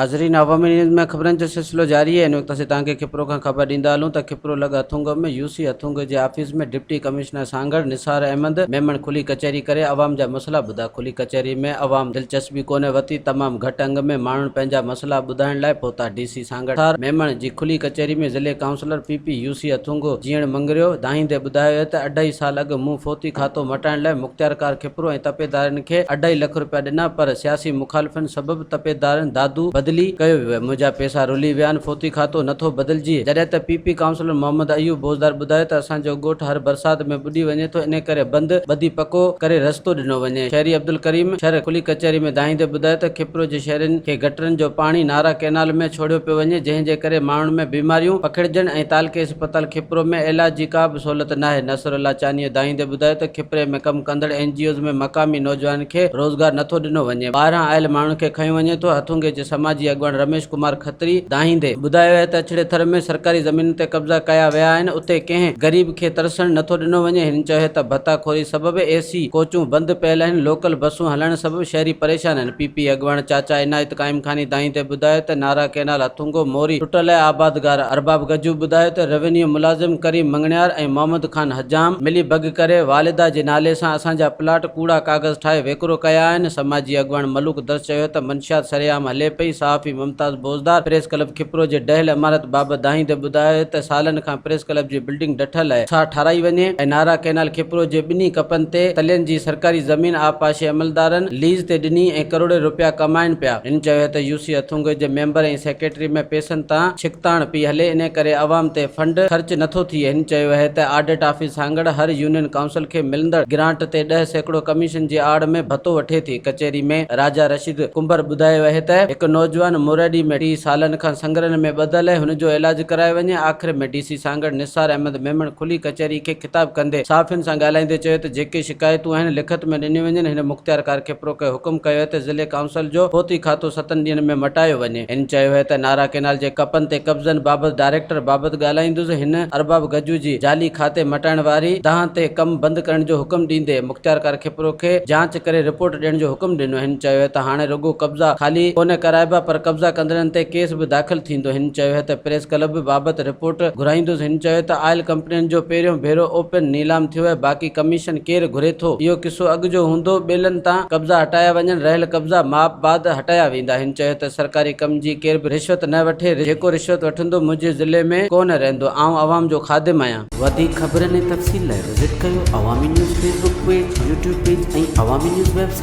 नाज़रीन, अवामी न्यूज़ में ख़बरनि जो सिलसिलो जारी है। इन वक्त असीं तव्हांखे खिपरो खां ख़बर ॾींदा हलूं त खिपरो लॻा अथुंग में यूसी अथुंग जे ऑफिस में डिप्टी कमिश्नर सांगड़ निसार अहमद मेमण खुली कचहरी करे अवाम जा मसला ॿुधा। खुली कचहरी में अवाम दिलचस्पी कोन्हे वरिती। तमामु घटि अंग में माण्हुनि पंहिंजा मसला ॿुधाइण लाइ पहुता। डीसी सांगड़ निसार मेमण जी खुली कचहरी में ज़िले काउंसलर पीपी यूसी अथुंग जीअण मंगरियो दाहींदे ॿुधायो त 2.5 साल अॻु मूं फोती खातो मटाइण लाइ मुख़्तियारकार खिपरो ऐं तपेदारनि खे 2.5 लख रुपया ॾिना, पर सियासी मुखालिफ़नि सबबि तपेदारनि दादू बदिली कयो वियो। मुंहिंजा पैसा रुली विया आहिनि, फोती खातो नथो बदिलजी। जॾहिं त पीपी काउंसलर मोहम्मद अयूब बोज़दार ॿुधायो त असांजो ॻोठु हर बरसात में ॿुॾी वञे थो, इन करे बंदि ॿधी पको करे रस्तो ॾिनो वञे। शहरी अब्दुल करीम शहर खुली कचहरी में दाहींदे ॿुधायो त खिपरो जे शहरनि खे गटरनि जो पाणी नारा कैनाल में छोड़ियो पियो वञे, जंहिं जे करे माण्हुनि में बीमारियूं पखिड़जनि ऐं तालके इस्पताल खिपरो में इलाज जी का बि सहूलियत नाहे। नसरुल्ला चानीअ दाहींदे ॿुधायो त खिपरे में कमु कंदड़ NGOs में मक़ामी नौजवाननि खे रोज़गार नथो ॾिनो वञे। ॿाहिरां आयल माण्हुनि खे खंयो वञे थो। अथुंगे जे समाजी अॻवान रमेश कुमार खत्री दाहींदे ॿुधायो आहे त अछड़े थर में सरकारी ज़मीन ते कब्ज़ा कया विया आहिनि, उते कंहिं गरीब खे तरसण नथो ॾिनो वञे। हिन चयो त भत्ताखोरी सबबि AC कोचूं बंदि पियल आहिनि, लोकल बसूं हलण सबबि शहरी परेशान आहिनि। पीपी अॻवान चाचा इनायत काइम खानी दाहींदे ॿुधायो त नारा कैनाल अथुंगो मोरी टुटल आहे। आबादगार अरबाब गजू ॿुधायो त रेवेन्यू मुलाज़िम करीम मंगणियार ऐं मोहम्मद खान हजाम मिली बग करे वालिदा जे नाले सां असांजा प्लाट कूड़ा कागज़ ठाहे वेकिरो कया आहिनि। समाजी अॻवान मलूक दर्श चयो त मंशियात सरेआम हले पई। सहाफ़ी मुमताज़ बोज़दार प्रेस क्लब खिपरो जे ढहियल इमारत बाबति दाहींदे ॿुधायो त सालनि खां प्रेस क्लब जी बिल्डिंग ॾठल आहे, छा ठाराई वञे। ऐं नारा कैनाल खिपरो जे ॿिन्ही कपनि ते तलियनि जी सरकारी ज़मीन आपाशे अमलदारनि लीज ते ॾिनी ऐं करोड़े रुपया कमाइनि पिया। हिन चयो त यूसी अथुंग जे मेंबर ऐं सेक्रेटरी में पैसनि तां छिकताण पई हले, इन करे अवाम ते फंड ख़र्च नथो थिए। हिन चयो आहे त ऑडिट ऑफिस सांगड़ हर यूनियन काउंसिल खे मिलंदड़ ग्रांट ते 10% कमीशन जी आड़ में भत्तो वठे थी। कचहरी में राजा रशीद कुंबर ॿुधायो आहे त हिकु नौजवान मुरैडी में 30 सालनि खां संगरनि में ॿधल आहे, हुनजो इलाज करायो वञे। आख़िर में डीसी सांगड़ निसार अहमद मेमण खुली कचहरी खे ख़िताब कंदे साफ़ियुनि सां ॻाल्हाईंदे चयो त जेके शिकायतूं आहिनि लिखत में ॾिनियूं वञनि। हिन मुख़्तियारकार खिपरो खे हुकुम कयो आहे त ज़िले काउंसिल जो फोती खातो 7 ॾींहंनि में मटायो वञे। हिन चयो आहे त नारा कैनाल जे कपनि ते कब्ज़नि बाबति डायरेक्टर बाबति ॻाल्हाईंदुसि। हिन अरबाब गजू जी जाली खाते मटाइण वारी दाह ते कम बंदि करण जो हुकुम ॾींदे मुख़्तियारकार खिपरो खे जांच करे रिपोर्ट ॾियण जो हुकुम ॾिनो। हिन चयो आहे त हाणे रुगो कब्ज़ा खाली कोन्हे कराइबा, पर कब्ज़ा कंदड़नि ते केस बि दाख़िल थींदो। हिन चयो आहे त प्रेस क्लब बाबति रिपोर्ट घुराईंदुसि। हिन चयो त आयल कंपनियुनि जो पहिरियों भेरो ओपन नीलाम थियो आहे, बाक़ी कमीशन केरु घुरे थो। इहो किसो अॻु जो हूंदो, ॿेलनि तां कब्ज़ा हटाया वञनि, रहियल कब्ज़ा माप बाद हटाया वेंदा। हिन चयो त सरकारी कम जी केर बि रिश्वत न वठे, जेको रिश्वत वठंदो मुंहिंजे ज़िले में कोन रहंदो। आउं अवाम जो ख़ादिम आहियां। वधीक ख़बरनि ऐं तफ़सील लाइ विज़िट कयो अवामी news Facebook page, YouTube page ऐं अवामी न्यूज़ वेबसाइट।